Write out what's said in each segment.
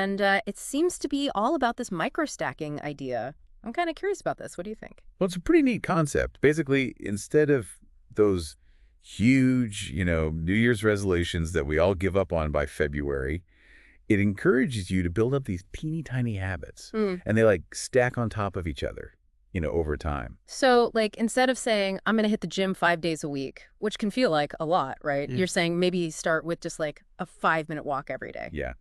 And it seems to be all about this microstacking idea. I'm kind of curious about this. What do you think? Well, it's a pretty neat concept. Basically, instead of those huge, New Year's resolutions that we all give up on by February, it encourages you to build up these teeny tiny habits. Hmm. And they like stack on top of each other, over time. So, like, instead of saying, I'm going to hit the gym 5 days a week, which can feel like a lot, right? Yeah. You're saying maybe start with just like a 5-minute walk every day. Yeah,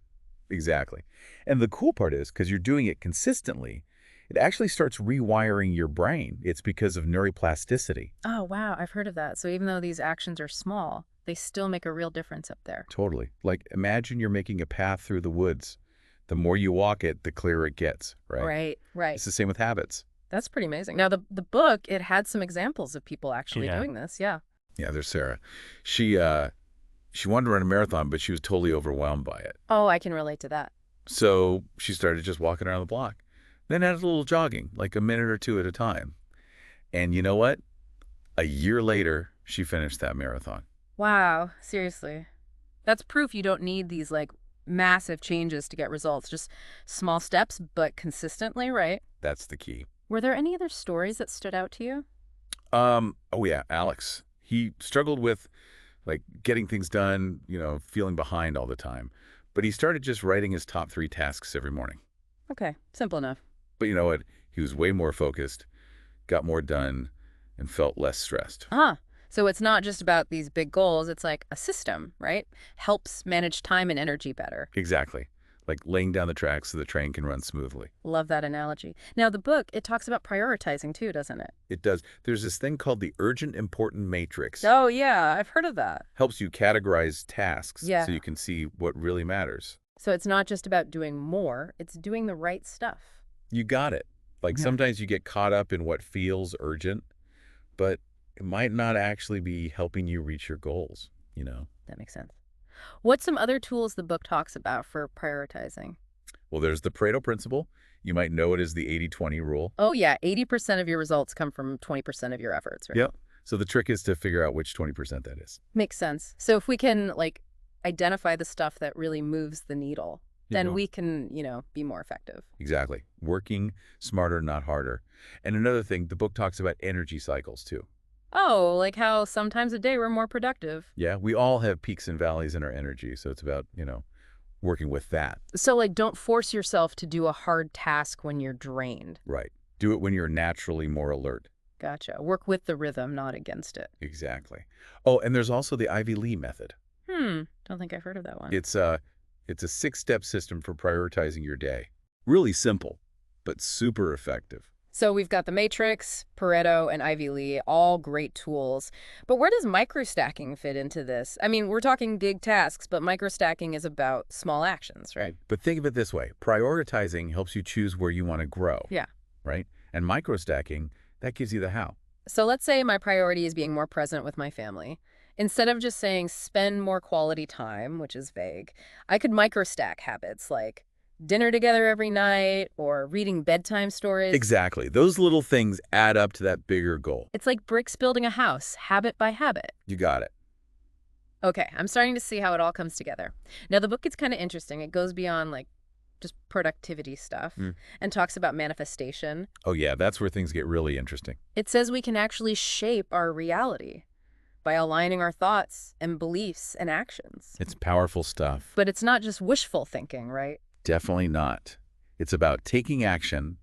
exactly. And the cool part is, because you're doing it consistently, it actually starts rewiring your brain. It's because of neuroplasticity. Oh, wow. I've heard of that. So even though these actions are small, they still make a real difference up there. Totally. Like, imagine you're making a path through the woods. The more you walk it, the clearer it gets, right? Right, right. It's the same with habits. That's pretty amazing. Now, the book, it had some examples of people actually doing this. Yeah. Yeah, there's Sarah. She wanted to run a marathon, but she was totally overwhelmed by it. Oh, I can relate to that. So she started just walking around the block. Then added a little jogging, like a minute or two at a time. And you know what? A year later, she finished that marathon. Wow. Seriously. That's proof you don't need these like massive changes to get results. Just small steps, but consistently, right? That's the key. Were there any other stories that stood out to you? Oh yeah, Alex. He struggled with like getting things done, feeling behind all the time. But he started just writing his top 3 tasks every morning. Okay. Simple enough. But you know what? He was way more focused, got more done, and felt less stressed. Uh-huh. So it's not just about these big goals. It's like a system, right? Helps manage time and energy better. Exactly. Like laying down the tracks so the train can run smoothly. Love that analogy. Now, the book, it talks about prioritizing too, doesn't it? It does. There's this thing called the urgent important matrix. Oh, yeah. I've heard of that. Helps you categorize tasks Yeah. so you can see what really matters. So it's not just about doing more. It's doing the right stuff. You got it. Like sometimes you get caught up in what feels urgent, but it might not actually be helping you reach your goals. That makes sense. What's some other tools the book talks about for prioritizing? Well, there's the Pareto principle. You might know it as the 80-20 rule. Oh, yeah. 80% of your results come from 20% of your efforts, right? Yep. So the trick is to figure out which 20% that is. Makes sense. So if we can, like, identify the stuff that really moves the needle, then we can, be more effective. Exactly. Working smarter, not harder. And another thing, the book talks about energy cycles too. Oh, like how sometimes a day we're more productive. Yeah, we all have peaks and valleys in our energy. So it's about, working with that. So, like, don't force yourself to do a hard task when you're drained. Right. Do it when you're naturally more alert. Gotcha. Work with the rhythm, not against it. Exactly. Oh, and there's also the Ivy Lee method. Don't think I've heard of that one. It's a 6-step system for prioritizing your day. Really simple, but super effective. So we've got the Matrix, Pareto, and Ivy Lee, all great tools. But where does microstacking fit into this? I mean, we're talking big tasks, but microstacking is about small actions, right? But think of it this way. Prioritizing helps you choose where you want to grow. Yeah. Right? And microstacking, that gives you the how. So let's say my priority is being more present with my family. Instead of just saying spend more quality time, which is vague, I could microstack habits like dinner together every night or reading bedtime stories. Exactly. Those little things add up to that bigger goal. It's like bricks building a house, habit by habit. You got it. Okay, I'm starting to see how it all comes together. Now, the book gets kind of interesting. It goes beyond like just productivity stuff and talks about manifestation. Oh, yeah, that's where things get really interesting. It says we can actually shape our reality by aligning our thoughts and beliefs and actions. It's powerful stuff. But it's not just wishful thinking, right? Definitely not. It's about taking action,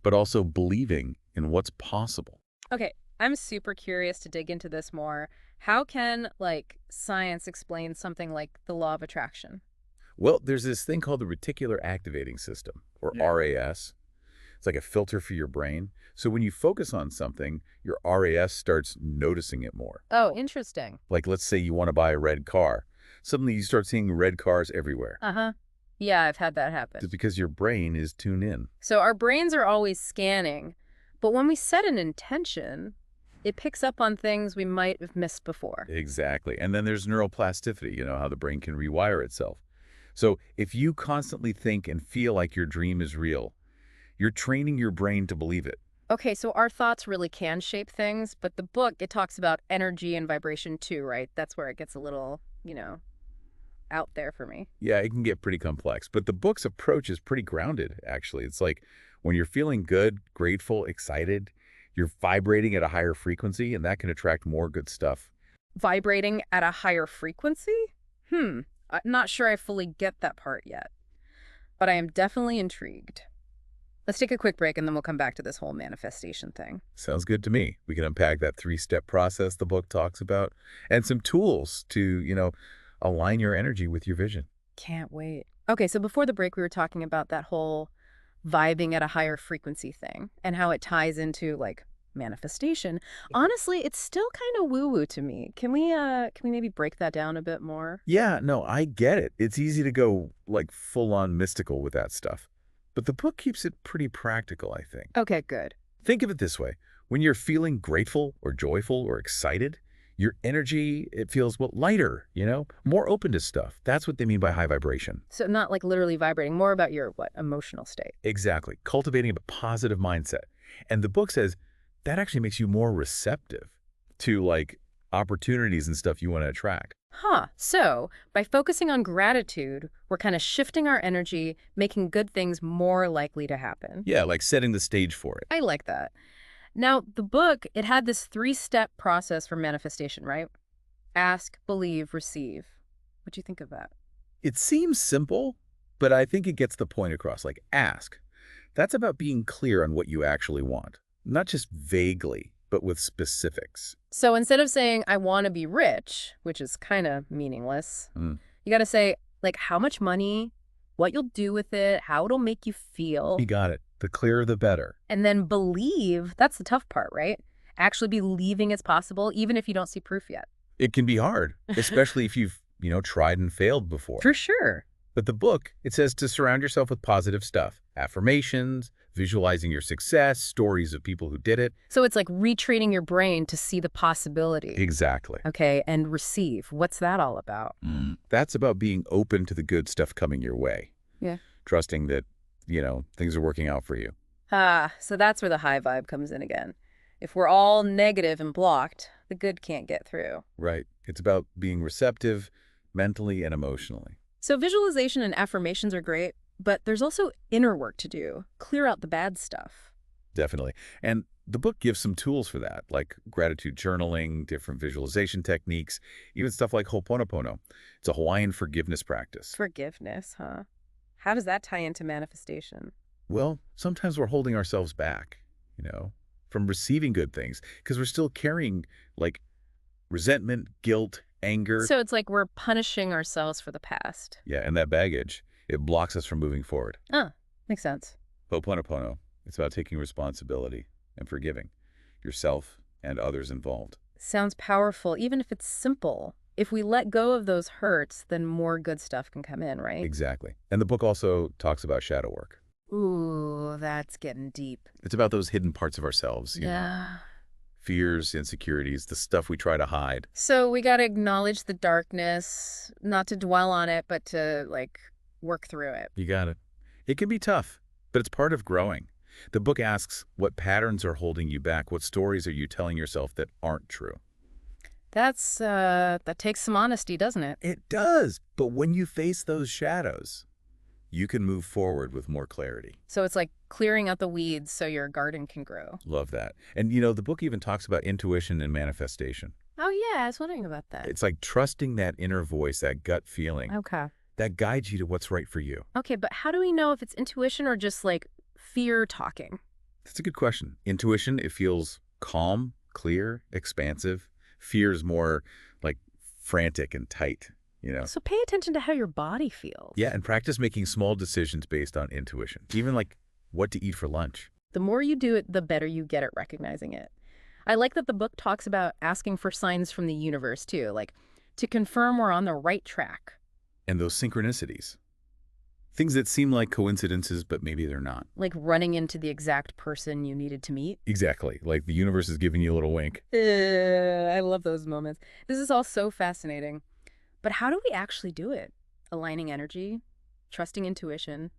but also believing in what's possible. Okay, I'm super curious to dig into this more. How can, like, science explain something like the law of attraction? Well, there's this thing called the reticular activating system, or RAS. It's like a filter for your brain. So when you focus on something, your RAS starts noticing it more. Oh, interesting. Like, let's say you want to buy a red car. Suddenly you start seeing red cars everywhere. Uh-huh. Yeah, I've had that happen. It's because your brain is tuned in. So our brains are always scanning, but when we set an intention, it picks up on things we might have missed before. Exactly. And then there's neuroplasticity, how the brain can rewire itself. So if you constantly think and feel like your dream is real, you're training your brain to believe it. Okay, so our thoughts really can shape things, but the book, it talks about energy and vibration too, right? That's where it gets a little, out there for me. Yeah, it can get pretty complex, but the book's approach is pretty grounded, actually. It's like when you're feeling good, grateful, excited, you're vibrating at a higher frequency, and that can attract more good stuff. Vibrating at a higher frequency? I'm not sure I fully get that part yet, but I am definitely intrigued. Let's take a quick break and then we'll come back to this whole manifestation thing. Sounds good to me. We can unpack that three-step process the book talks about and some tools to, align your energy with your vision. Can't wait. Okay, so before the break, we were talking about that whole vibing at a higher frequency thing and how it ties into like manifestation. Honestly, it's still kind of woo-woo to me. Can we maybe break that down a bit more? Yeah, no, I get it. It's easy to go like full-on mystical with that stuff. But the book keeps it pretty practical, I think. Okay, good. Think of it this way. When you're feeling grateful or joyful or excited, your energy, it feels, lighter, more open to stuff. That's what they mean by high vibration. So not like literally vibrating, more about your emotional state. Exactly. Cultivating a positive mindset. And the book says that actually makes you more receptive to like opportunities and stuff you want to attract. So by focusing on gratitude, we're kind of shifting our energy, making good things more likely to happen. Yeah, like setting the stage for it. I like that. Now, the book, it had this 3-step process for manifestation, right? Ask, believe, receive. What do you think of that? It seems simple, but I think it gets the point across. Like ask. That's about being clear on what you actually want. Not just vaguely, but with specifics. So instead of saying, I want to be rich, which is kind of meaningless, you got to say, like, how much money, what you'll do with it, how it'll make you feel. You got it. The clearer, the better. And then believe, that's the tough part, right? Actually believing it's possible, even if you don't see proof yet. It can be hard, especially if you've, tried and failed before. For sure. But the book, it says to surround yourself with positive stuff. Affirmations, visualizing your success, stories of people who did it. So it's like retraining your brain to see the possibility. Exactly. Okay, and receive. What's that all about? That's about being open to the good stuff coming your way. Yeah. Trusting that, things are working out for you. So that's where the high vibe comes in again. If we're all negative and blocked, the good can't get through. Right. It's about being receptive mentally and emotionally. So visualization and affirmations are great, but there's also inner work to do. Clear out the bad stuff. Definitely. And the book gives some tools for that, like gratitude journaling, different visualization techniques, even stuff like Ho'oponopono. It's a Hawaiian forgiveness practice. Forgiveness, huh? How does that tie into manifestation? Well, sometimes we're holding ourselves back, from receiving good things because we're still carrying like resentment, guilt, anger. So it's like we're punishing ourselves for the past. Yeah, and that baggage, it blocks us from moving forward. Makes sense. Ho'oponopono, it's about taking responsibility and forgiving yourself and others involved. Sounds powerful, even if it's simple. If we let go of those hurts, then more good stuff can come in, right? Exactly. And the book also talks about shadow work. Ooh, that's getting deep. It's about those hidden parts of ourselves. Yeah. Fears, insecurities, the stuff we try to hide. So we got to acknowledge the darkness, not to dwell on it, but to, work through it. You got it. It can be tough, but it's part of growing. The book asks, what patterns are holding you back? What stories are you telling yourself that aren't true? That takes some honesty, doesn't it? It does. But when you face those shadows, you can move forward with more clarity. So it's like clearing out the weeds so your garden can grow. Love that. And, the book even talks about intuition and manifestation. Oh, yeah, I was wondering about that. It's like trusting that inner voice, that gut feeling. Okay. That guides you to what's right for you. Okay, but how do we know if it's intuition or just, fear talking? That's a good question. Intuition, it feels calm, clear, expansive. Fear is more like frantic and tight, So pay attention to how your body feels. Yeah, and practice making small decisions based on intuition, even like what to eat for lunch. The more you do it, the better you get at recognizing it. I like that the book talks about asking for signs from the universe, too, to confirm we're on the right track. And those synchronicities. Things that seem like coincidences, but maybe they're not. Like running into the exact person you needed to meet. Exactly. Like the universe is giving you a little wink. I love those moments. This is all so fascinating. But how do we actually do it? Aligning energy, trusting intuition.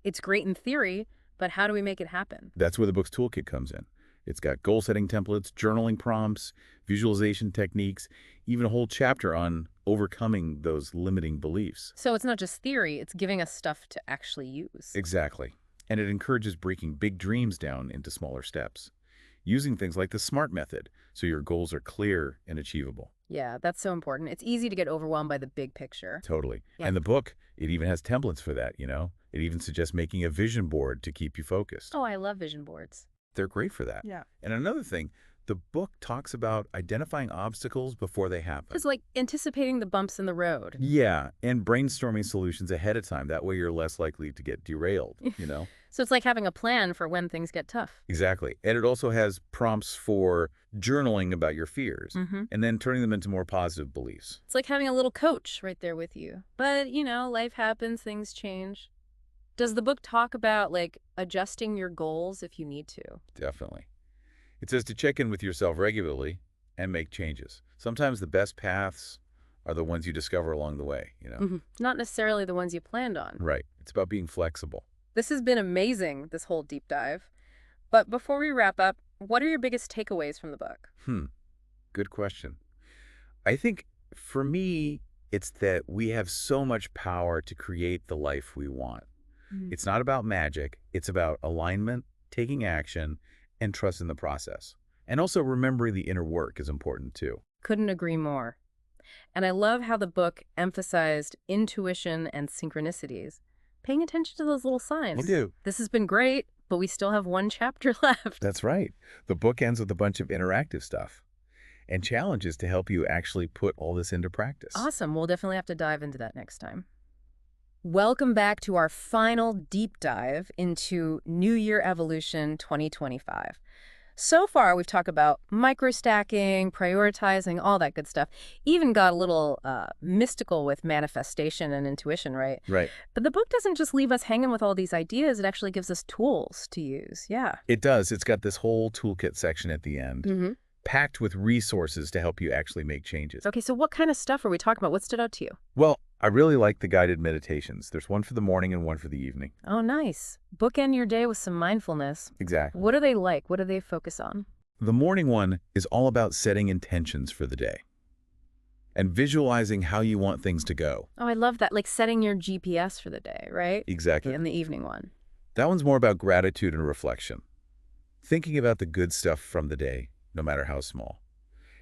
It's great in theory, but how do we make it happen? That's where the book's toolkit comes in. It's got goal-setting templates, journaling prompts, visualization techniques, even a whole chapter on overcoming those limiting beliefs. So it's not just theory, it's giving us stuff to actually use. Exactly. And it encourages breaking big dreams down into smaller steps, using things like the SMART method so your goals are clear and achievable. Yeah, that's so important. It's easy to get overwhelmed by the big picture. Totally. Yeah. And the book, it even has templates for that, you know? It even suggests making a vision board to keep you focused. Oh, I love vision boards. They're great for that. Yeah. And another thing, the book talks about identifying obstacles before they happen. It's like anticipating the bumps in the road. Yeah, and brainstorming solutions ahead of time. That way you're less likely to get derailed, you know? So it's like having a plan for when things get tough. Exactly. And it also has prompts for journaling about your fears and then turning them into more positive beliefs. It's like having a little coach right there with you. But, life happens, things change. Does the book talk about, like, adjusting your goals if you need to? Definitely. It says to check in with yourself regularly and make changes. Sometimes the best paths are the ones you discover along the way, you know? Not necessarily the ones you planned on. Right. It's about being flexible. This has been amazing, this whole deep dive. But before we wrap up, what are your biggest takeaways from the book? Good question. I think for me, it's that we have so much power to create the life we want. It's not about magic. It's about alignment, taking action, and trust in the process. And also remembering the inner work is important too. Couldn't agree more. And I love how the book emphasized intuition and synchronicities. Paying attention to those little signs. We do. This has been great, but we still have one chapter left. That's right. The book ends with a bunch of interactive stuff and challenges to help you actually put all this into practice. Awesome. We'll definitely have to dive into that next time. Welcome back to our final deep dive into New Year Evolution 2025. So far, we've talked about microstacking, prioritizing, all that good stuff. Even got a little mystical with manifestation and intuition, right? Right. But the book doesn't just leave us hanging with all these ideas. It actually gives us tools to use. Yeah. It does. It's got this whole toolkit section at the end, packed with resources to help you actually make changes. Okay, so what kind of stuff are we talking about? What stood out to you? Well, I really like the guided meditations. There's one for the morning and one for the evening. Oh, nice. Bookend your day with some mindfulness. Exactly. What are they like? What do they focus on? The morning one is all about setting intentions for the day and visualizing how you want things to go. Oh, I love that. Like setting your GPS for the day, right? Exactly. And the evening one. That one's more about gratitude and reflection. Thinking about the good stuff from the day, no matter how small,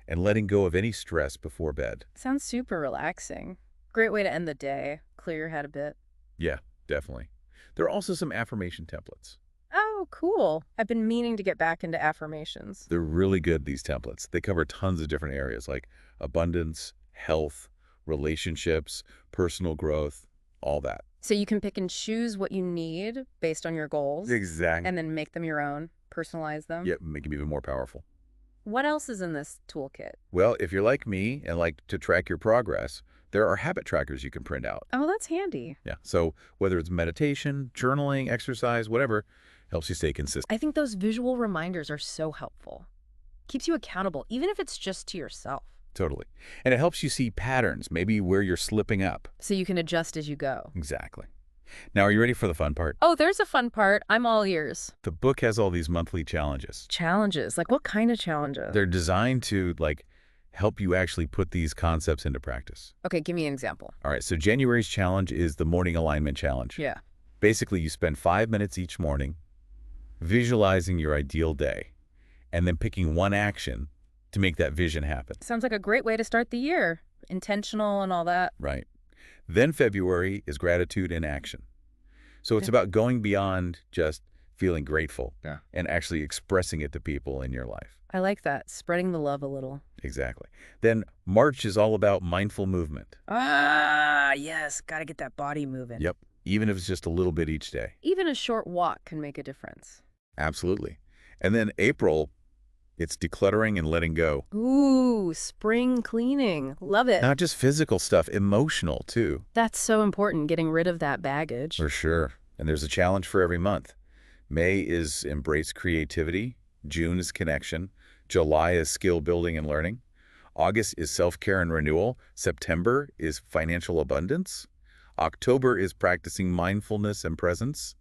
and letting go of any stress before bed. Sounds super relaxing. Great way to end the day. Clear your head a bit. Yeah, definitely. There are also some affirmation templates. Oh, cool. I've been meaning to get back into affirmations. They're really good, these templates. They cover tons of different areas like abundance, health, relationships, personal growth, all that. So you can pick and choose what you need based on your goals. Exactly. And then make them your own. Personalize them. Yep, make them even more powerful. What else is in this toolkit? Well, if you're like me and like to track your progress, there are habit trackers you can print out. Oh, that's handy. Yeah, so whether it's meditation, journaling, exercise, whatever, helps you stay consistent. I think those visual reminders are so helpful. Keeps you accountable, even if it's just to yourself. Totally. And it helps you see patterns, maybe where you're slipping up. So you can adjust as you go. Exactly. Now, are you ready for the fun part? Oh, there's a fun part. I'm all ears. The book has all these monthly challenges. Challenges? Like what kind of challenges? They're designed to, help you actually put these concepts into practice. Okay, give me an example. All right, so January's challenge is the morning alignment challenge. Yeah. Basically, you spend 5 minutes each morning visualizing your ideal day and then picking one action to make that vision happen. Sounds like a great way to start the year. Intentional and all that. Right. Then February is gratitude in action. So it's about going beyond just feeling grateful and actually expressing it to people in your life. I like that. Spreading the love a little. Exactly. Then March is all about mindful movement. Ah, yes. Got to get that body moving. Yep. Even if it's just a little bit each day. Even a short walk can make a difference. Absolutely. And then April, it's decluttering and letting go. Ooh, spring cleaning. Love it. Not just physical stuff, emotional too. That's so important, getting rid of that baggage. For sure. And there's a challenge for every month. May is embrace creativity. June is connection. July is skill building and learning. August is self-care and renewal. September is financial abundance. October is practicing mindfulness and presence.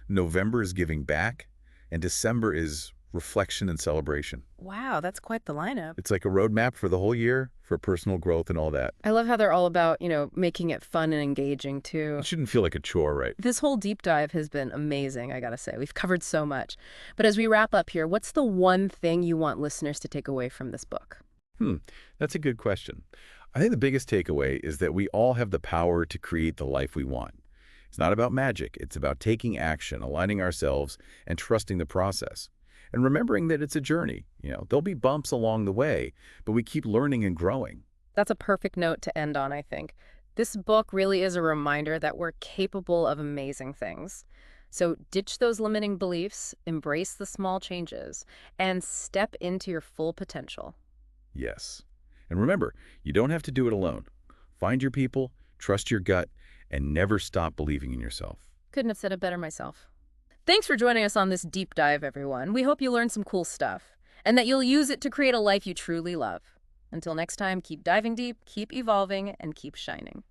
November is giving back. And December is reflection, and celebration. Wow, that's quite the lineup. It's like a roadmap for the whole year for personal growth and all that. I love how they're all about, making it fun and engaging, too. It shouldn't feel like a chore, right? This whole deep dive has been amazing, I gotta say. We've covered so much. But as we wrap up here, what's the one thing you want listeners to take away from this book? That's a good question. I think the biggest takeaway is that we all have the power to create the life we want. It's not about magic. It's about taking action, aligning ourselves, and trusting the process. And remembering that it's a journey. There'll be bumps along the way, but we keep learning and growing. That's a perfect note to end on, I think. This book really is a reminder that we're capable of amazing things. So ditch those limiting beliefs, embrace the small changes, and step into your full potential. Yes. And remember, you don't have to do it alone. Find your people, trust your gut, and never stop believing in yourself. Couldn't have said it better myself. Thanks for joining us on this deep dive, everyone. We hope you learned some cool stuff and that you'll use it to create a life you truly love. Until next time, keep diving deep, keep evolving, and keep shining.